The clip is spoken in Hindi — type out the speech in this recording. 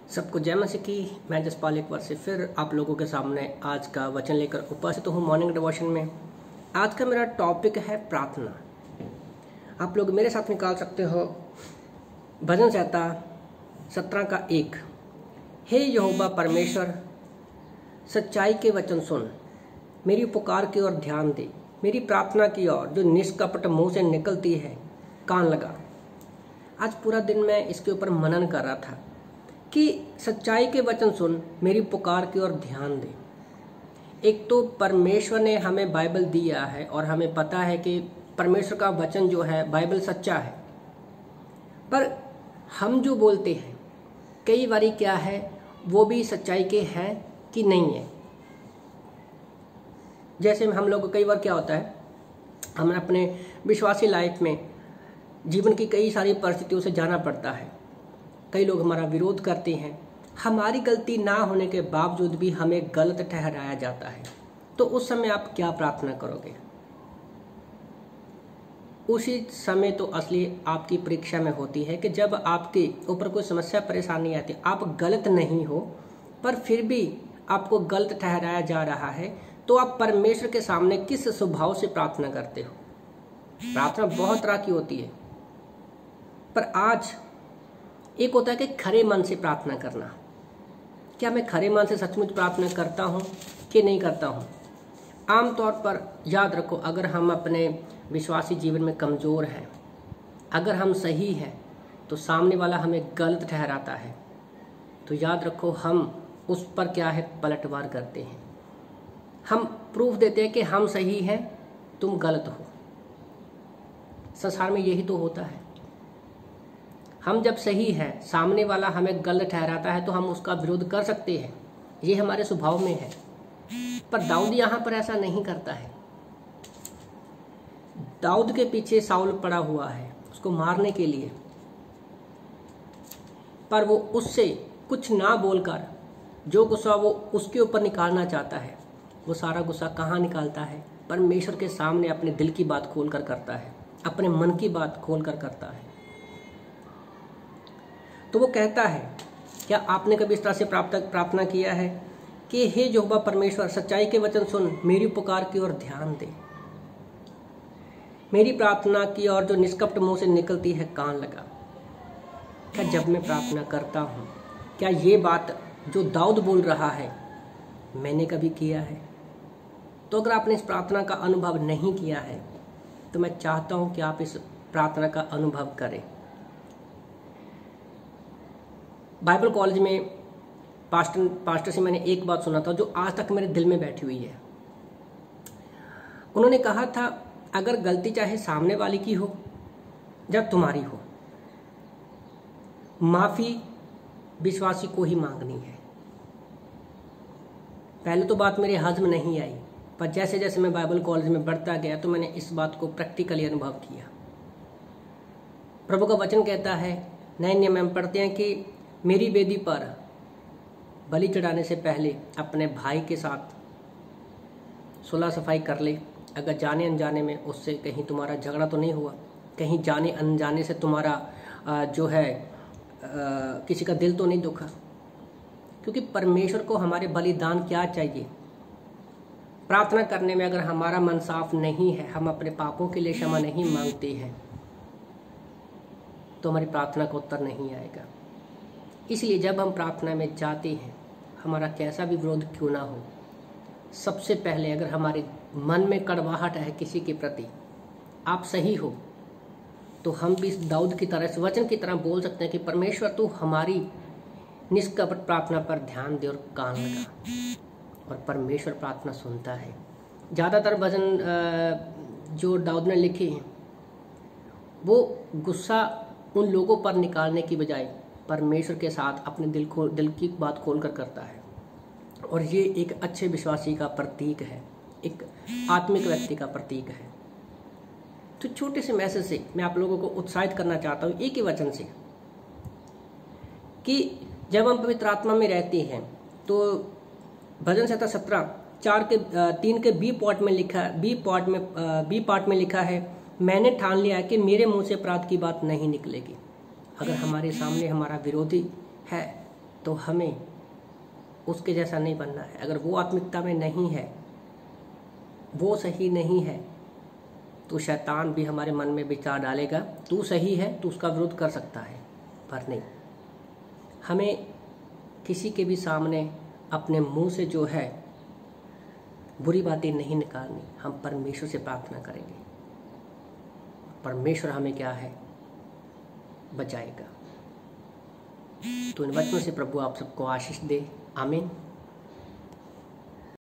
सबको जय मसीह की। मैं जसपाल एक बार से फिर आप लोगों के सामने आज का वचन लेकर उपस्थित हूँ मॉर्निंग डिवोशन में। आज का मेरा टॉपिक है प्रार्थना। आप लोग मेरे साथ निकाल सकते हो भजन संहिता 17:1। हे यहोवा परमेश्वर, सच्चाई के वचन सुन, मेरी पुकार की ओर ध्यान दे, मेरी प्रार्थना की ओर जो निष्कपट मुंह से निकलती है कान लगा। आज पूरा दिन मैं इसके ऊपर मनन कर रहा था कि सच्चाई के वचन सुन, मेरी पुकार की ओर ध्यान दे। एक तो परमेश्वर ने हमें बाइबल दिया है और हमें पता है कि परमेश्वर का वचन जो है बाइबल सच्चा है, पर हम जो बोलते हैं कई बारी क्या है वो भी सच्चाई के हैं कि नहीं है। जैसे हम लोग कई बार क्या होता है, हमें अपने विश्वासी लाइफ में जीवन की कई सारी परिस्थितियों से जाना पड़ता है। कई लोग हमारा विरोध करते हैं, हमारी गलती ना होने के बावजूद भी हमें गलत ठहराया जाता है। तो उस समय आप क्या प्रार्थना करोगे? उसी समय तो असली आपकी परीक्षा में होती है कि जब आपके ऊपर कोई समस्या परेशानी आती, आप गलत नहीं हो पर फिर भी आपको गलत ठहराया जा रहा है, तो आप परमेश्वर के सामने किस स्वभाव से प्रार्थना करते हो? प्रार्थना बहुत तरह की होती है, पर आज एक होता है कि खरे मन से प्रार्थना करना। क्या मैं खरे मन से सचमुच प्रार्थना करता हूँ कि नहीं करता हूँ? आमतौर पर याद रखो, अगर हम अपने विश्वासी जीवन में कमज़ोर हैं, अगर हम सही हैं, तो सामने वाला हमें गलत ठहराता है, तो याद रखो हम उस पर क्या है पलटवार करते हैं। हम प्रूफ देते हैं कि हम सही हैं, तुम गलत हो। संसार में यही तो होता है। हम जब सही हैं, सामने वाला हमें गलत ठहराता है तो हम उसका विरोध कर सकते हैं, ये हमारे स्वभाव में है। पर दाऊद यहाँ पर ऐसा नहीं करता है। दाऊद के पीछे साउल पड़ा हुआ है उसको मारने के लिए, पर वो उससे कुछ ना बोलकर जो गुस्सा वो उसके ऊपर निकालना चाहता है, वो सारा गुस्सा कहाँ निकालता है? परमेश्वर के सामने अपने दिल की बात खोलकर करता है, अपने मन की बात खोलकर करता है। तो वो कहता है, क्या आपने कभी इस तरह से प्रार्थना किया है कि हे यहोवा परमेश्वर, सच्चाई के वचन सुन, मेरी पुकार की ओर ध्यान दे, मेरी प्रार्थना की ओर जो निष्कपट मुंह से निकलती है कान लगा। क्या जब मैं प्रार्थना करता हूँ, क्या ये बात जो दाऊद बोल रहा है मैंने कभी किया है? तो अगर आपने इस प्रार्थना का अनुभव नहीं किया है तो मैं चाहता हूँ कि आप इस प्रार्थना का अनुभव करें। बाइबल कॉलेज में पास्टर से मैंने एक बात सुना था जो आज तक मेरे दिल में बैठी हुई है। उन्होंने कहा था, अगर गलती चाहे सामने वाले की हो या तुम्हारी हो, माफी विश्वासी को ही मांगनी है। पहले तो बात मेरे हज़म नहीं आई, पर जैसे जैसे मैं बाइबल कॉलेज में बढ़ता गया तो मैंने इस बात को प्रैक्टिकली अनुभव किया। प्रभु का वचन कहता है, नए नियम में पढ़ते हैं कि मेरी वेदी पर बलि चढ़ाने से पहले अपने भाई के साथ सुलह सफाई कर ले। अगर जाने अनजाने में उससे कहीं तुम्हारा झगड़ा तो नहीं हुआ, कहीं जाने अनजाने से तुम्हारा जो है किसी का दिल तो नहीं दुखा। क्योंकि परमेश्वर को हमारे बलिदान क्या चाहिए? प्रार्थना करने में अगर हमारा मन साफ नहीं है, हम अपने पापों के लिए क्षमा नहीं मांगते हैं, तो हमारी प्रार्थना का उत्तर नहीं आएगा। इसलिए जब हम प्रार्थना में जाते हैं, हमारा कैसा भी विरोध क्यों ना हो, सबसे पहले अगर हमारे मन में कड़वाहट है किसी के प्रति, आप सही हो, तो हम भी दाऊद की तरह, इस वचन की तरह बोल सकते हैं कि परमेश्वर तू हमारी निष्कपट प्रार्थना पर ध्यान दे और कान लगा। और परमेश्वर प्रार्थना सुनता है। ज़्यादातर भजन जो दाऊद ने लिखे हैं वो गुस्सा उन लोगों पर निकालने की बजाय परमेश्वर के साथ अपने दिल की बात खोलकर करता है। और ये एक अच्छे विश्वासी का प्रतीक है, एक आत्मिक व्यक्ति का प्रतीक है। तो छोटे से मैसेज से मैं आप लोगों को उत्साहित करना चाहता हूँ, एक ही वचन से, कि जब हम पवित्र आत्मा में रहते हैं तो भजन संहिता 17:3 के बी पार्ट में लिखा है, मैंने ठान लिया है कि मेरे मुंह से अपराध की बात नहीं निकलेगी। अगर हमारे सामने हमारा विरोधी है तो हमें उसके जैसा नहीं बनना है। अगर वो आत्मिकता में नहीं है, वो सही नहीं है, तो शैतान भी हमारे मन में विचार डालेगा तू सही है, तू उसका विरोध कर सकता है। पर नहीं, हमें किसी के भी सामने अपने मुंह से जो है बुरी बातें नहीं निकालनी। हम परमेश्वर से प्रार्थना करेंगे, परमेश्वर हमें क्या है, बचाएगा। तो इन वचनों से प्रभु आप सबको आशीष दे। आमीन।